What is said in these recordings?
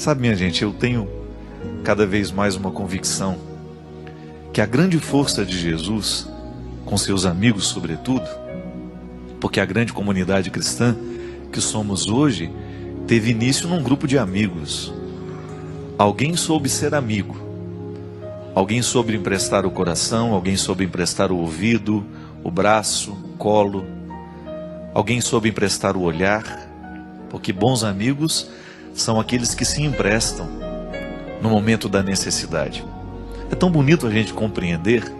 Sabe, minha gente, eu tenho cada vez mais uma convicção que a grande força de Jesus, com seus amigos sobretudo, porque a grande comunidade cristã que somos hoje, teve início num grupo de amigos. Alguém soube ser amigo, alguém soube emprestar o coração, alguém soube emprestar o ouvido, o braço, o colo, alguém soube emprestar o olhar, porque bons amigos são aqueles que se emprestam no momento da necessidade. É tão bonito a gente compreender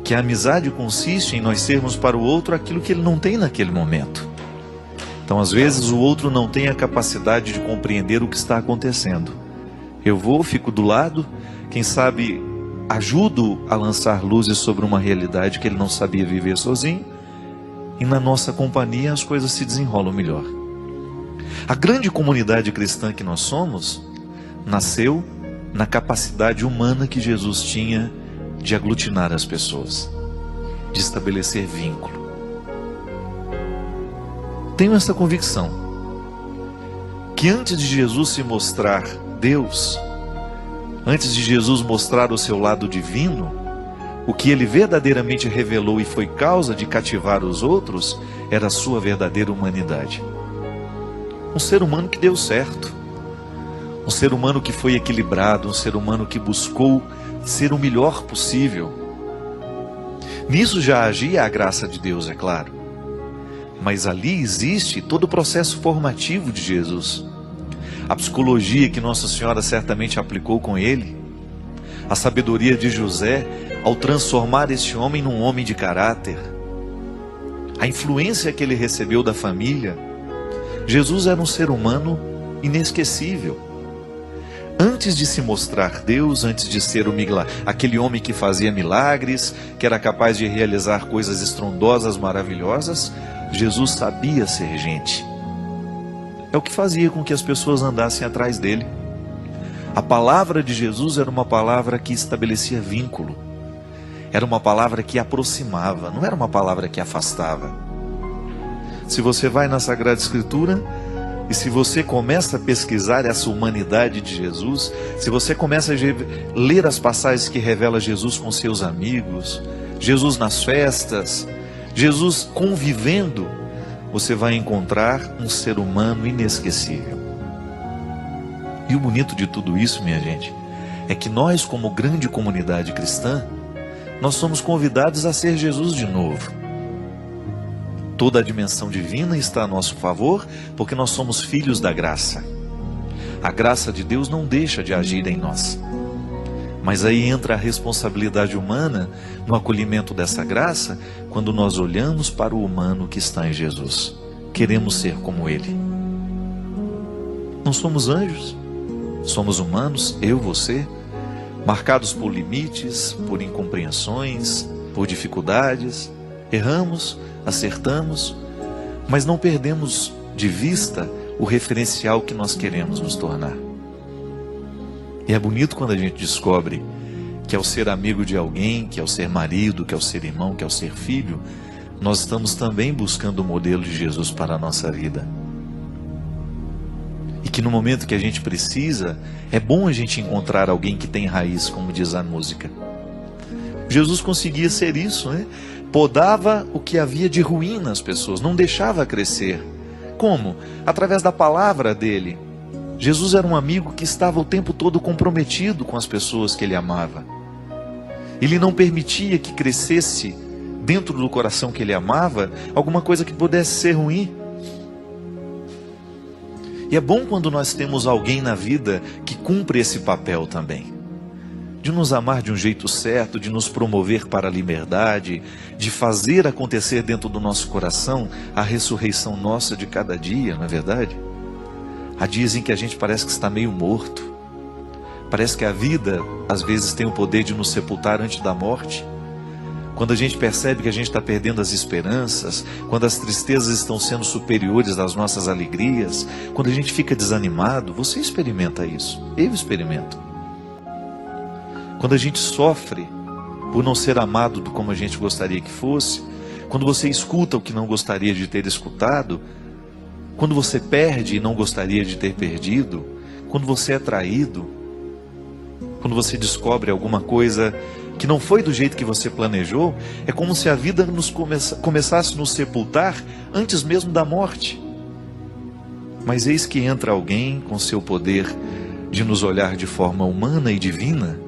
que a amizade consiste em nós sermos para o outro aquilo que ele não tem naquele momento. Então, às vezes, o outro não tem a capacidade de compreender o que está acontecendo. Eu vou, fico do lado, quem sabe ajudo a lançar luzes sobre uma realidade que ele não sabia viver sozinho, e na nossa companhia as coisas se desenrolam melhor. A grande comunidade cristã que nós somos nasceu na capacidade humana que Jesus tinha de aglutinar as pessoas, de estabelecer vínculo. Tenho essa convicção que antes de Jesus se mostrar Deus, antes de Jesus mostrar o seu lado divino, o que ele verdadeiramente revelou e foi causa de cativar os outros era a sua verdadeira humanidade. Um ser humano que deu certo, um ser humano que foi equilibrado, um ser humano que buscou ser o melhor possível. Nisso já agia a graça de Deus, é claro, mas ali existe todo o processo formativo de Jesus, a psicologia que Nossa Senhora certamente aplicou com ele, a sabedoria de José ao transformar esse homem num homem de caráter, a influência que ele recebeu da família. Jesus era um ser humano inesquecível. Antes de se mostrar Deus, antes de ser aquele homem que fazia milagres, que era capaz de realizar coisas estrondosas, maravilhosas, Jesus sabia ser gente. É o que fazia com que as pessoas andassem atrás dele. A palavra de Jesus era uma palavra que estabelecia vínculo. Era uma palavra que aproximava, não era uma palavra que afastava. Se você vai na Sagrada Escritura e se você começa a pesquisar essa humanidade de Jesus, se você começa a ler as passagens que revela Jesus com seus amigos, Jesus nas festas, Jesus convivendo, você vai encontrar um ser humano inesquecível. E o bonito de tudo isso, minha gente, é que nós, como grande comunidade cristã, nós somos convidados a ser Jesus de novo. Toda a dimensão divina está a nosso favor, porque nós somos filhos da graça. A graça de Deus não deixa de agir em nós. Mas aí entra a responsabilidade humana no acolhimento dessa graça, quando nós olhamos para o humano que está em Jesus. Queremos ser como Ele. Não somos anjos, somos humanos, eu, você, marcados por limites, por incompreensões, por dificuldades. Erramos, acertamos, mas não perdemos de vista o referencial que nós queremos nos tornar. E é bonito quando a gente descobre que ao ser amigo de alguém, que ao ser marido, que ao ser irmão, que ao ser filho, nós estamos também buscando o modelo de Jesus para a nossa vida. E que no momento que a gente precisa, é bom a gente encontrar alguém que tem raiz, como diz a música. Jesus conseguia ser isso, né? Podava o que havia de ruim nas pessoas, não deixava crescer. Como? Através da palavra dele. Jesus era um amigo que estava o tempo todo comprometido com as pessoas que ele amava. Ele não permitia que crescesse dentro do coração que ele amava alguma coisa que pudesse ser ruim. E é bom quando nós temos alguém na vida que cumpre esse papel também. De nos amar de um jeito certo, de nos promover para a liberdade, de fazer acontecer dentro do nosso coração a ressurreição nossa de cada dia, não é verdade? Há dias em que a gente parece que está meio morto. Parece que a vida, às vezes, tem o poder de nos sepultar antes da morte. Quando a gente percebe que a gente está perdendo as esperanças, quando as tristezas estão sendo superiores às nossas alegrias, quando a gente fica desanimado, você experimenta isso, eu experimento. Quando a gente sofre por não ser amado como a gente gostaria que fosse, quando você escuta o que não gostaria de ter escutado, quando você perde e não gostaria de ter perdido, quando você é traído, quando você descobre alguma coisa que não foi do jeito que você planejou, é como se a vida começasse a nos sepultar antes mesmo da morte. Mas eis que entra alguém com seu poder de nos olhar de forma humana e divina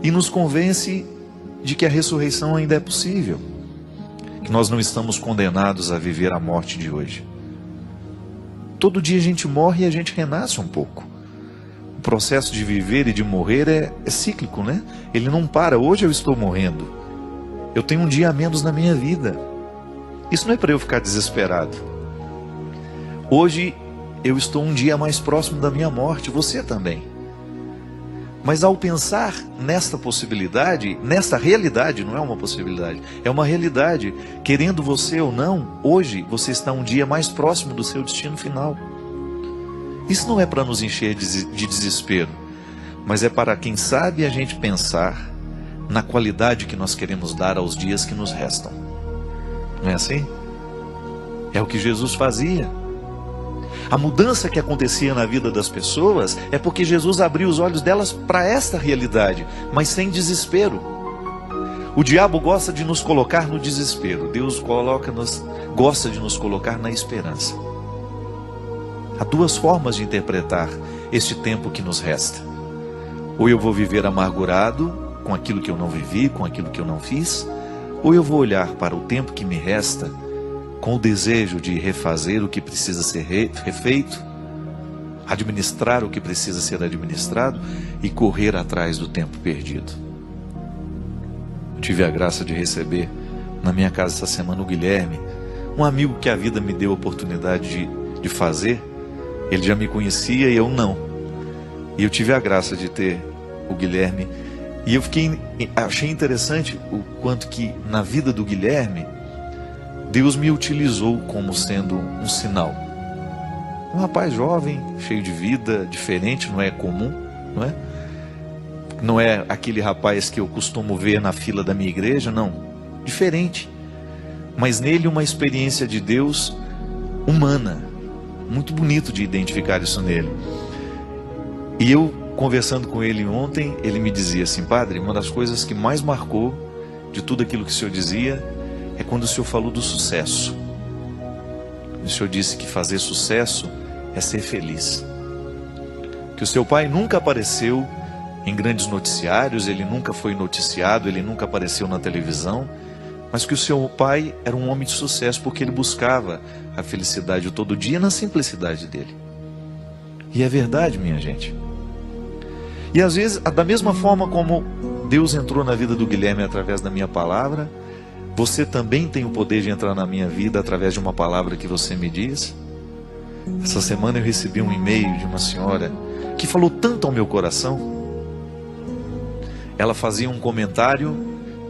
e nos convence de que a ressurreição ainda é possível, que nós não estamos condenados a viver a morte de hoje. Todo dia a gente morre e a gente renasce um pouco. O processo de viver e de morrer é cíclico, né? Ele não para. Hoje eu estou morrendo. Eu tenho um dia a menos na minha vida. Isso não é para eu ficar desesperado. Hoje eu estou um dia mais próximo da minha morte, você também. Mas ao pensar nesta possibilidade, nesta realidade, não é uma possibilidade, é uma realidade, querendo você ou não, hoje você está um dia mais próximo do seu destino final. Isso não é para nos encher de desespero, mas é para, quem sabe, a gente pensar na qualidade que nós queremos dar aos dias que nos restam. Não é assim? É o que Jesus fazia. A mudança que acontecia na vida das pessoas é porque Jesus abriu os olhos delas para esta realidade, mas sem desespero. O diabo gosta de nos colocar no desespero, Deus gosta de nos colocar na esperança. Há duas formas de interpretar este tempo que nos resta. Ou eu vou viver amargurado com aquilo que eu não vivi, com aquilo que eu não fiz, ou eu vou olhar para o tempo que me resta com o desejo de refazer o que precisa ser refeito, administrar o que precisa ser administrado e correr atrás do tempo perdido. Eu tive a graça de receber na minha casa essa semana o Guilherme, um amigo que a vida me deu a oportunidade de fazer. Ele já me conhecia e eu não. E eu tive a graça de ter o Guilherme. E eu achei interessante o quanto que na vida do Guilherme Deus me utilizou como sendo um sinal. Um rapaz jovem, cheio de vida, diferente, não é comum, não é? Não é aquele rapaz que eu costumo ver na fila da minha igreja, não. Diferente. Mas nele uma experiência de Deus humana. Muito bonito de identificar isso nele. E eu, conversando com ele ontem, ele me dizia assim: padre, uma das coisas que mais marcou de tudo aquilo que o senhor dizia é quando o senhor falou do sucesso. O senhor disse que fazer sucesso é ser feliz. Que o seu pai nunca apareceu em grandes noticiários, ele nunca foi noticiado, ele nunca apareceu na televisão, mas que o seu pai era um homem de sucesso porque ele buscava a felicidade todo dia na simplicidade dele. E é verdade, minha gente. E às vezes, da mesma forma como Deus entrou na vida do Guilherme através da minha palavra, você também tem o poder de entrar na minha vida através de uma palavra que você me diz. Essa semana eu recebi um e-mail de uma senhora que falou tanto ao meu coração. Ela fazia um comentário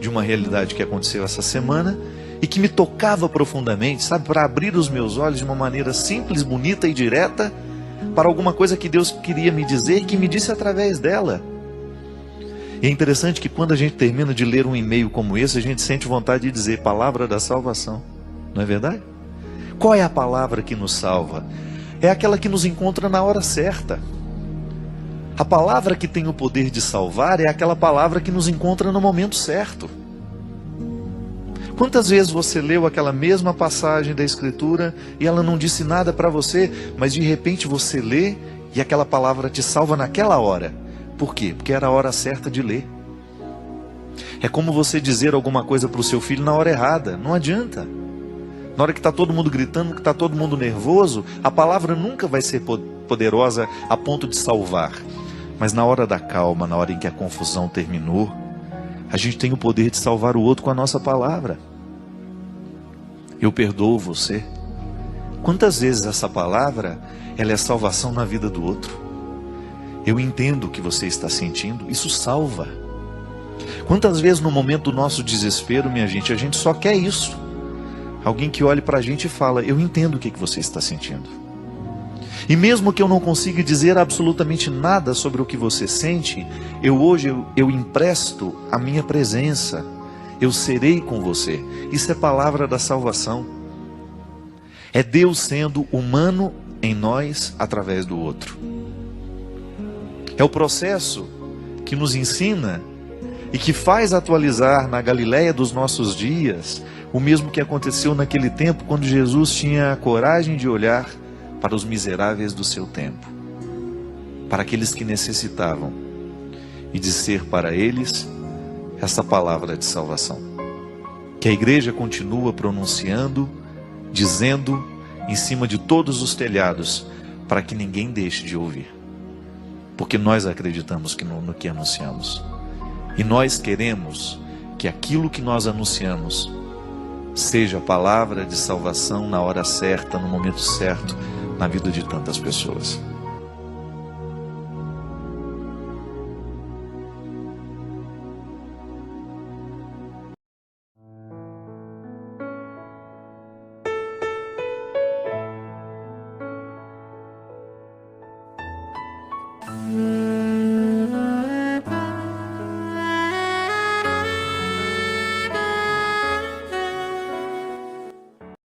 de uma realidade que aconteceu essa semana e que me tocava profundamente, sabe, para abrir os meus olhos de uma maneira simples, bonita e direta para alguma coisa que Deus queria me dizer e que me disse através dela. E é interessante que quando a gente termina de ler um e-mail como esse, a gente sente vontade de dizer: palavra da salvação. Não é verdade? Qual é a palavra que nos salva? É aquela que nos encontra na hora certa. A palavra que tem o poder de salvar é aquela palavra que nos encontra no momento certo. Quantas vezes você leu aquela mesma passagem da Escritura e ela não disse nada para você, mas de repente você lê e aquela palavra te salva naquela hora? Por quê? Porque era a hora certa de ler. É como você dizer alguma coisa para o seu filho na hora errada. Não adianta. Na hora que está todo mundo gritando, que está todo mundo nervoso, a palavra nunca vai ser poderosa a ponto de salvar. Mas na hora da calma, na hora em que a confusão terminou, a gente tem o poder de salvar o outro com a nossa palavra. Eu perdoo você. Quantas vezes essa palavra, ela é salvação na vida do outro? Eu entendo o que você está sentindo, isso salva. Quantas vezes no momento do nosso desespero, minha gente, a gente só quer isso. Alguém que olhe para a gente e fala: eu entendo o que você está sentindo. E mesmo que eu não consiga dizer absolutamente nada sobre o que você sente, hoje eu empresto a minha presença. Eu serei com você. Isso é palavra da salvação. É Deus sendo humano em nós através do outro. É o processo que nos ensina e que faz atualizar na Galileia dos nossos dias o mesmo que aconteceu naquele tempo, quando Jesus tinha a coragem de olhar para os miseráveis do seu tempo, para aqueles que necessitavam, e dizer para eles essa palavra de salvação, que a igreja continua pronunciando, dizendo em cima de todos os telhados, para que ninguém deixe de ouvir, porque nós acreditamos no que anunciamos, e nós queremos que aquilo que nós anunciamos seja a palavra de salvação na hora certa, no momento certo, na vida de tantas pessoas.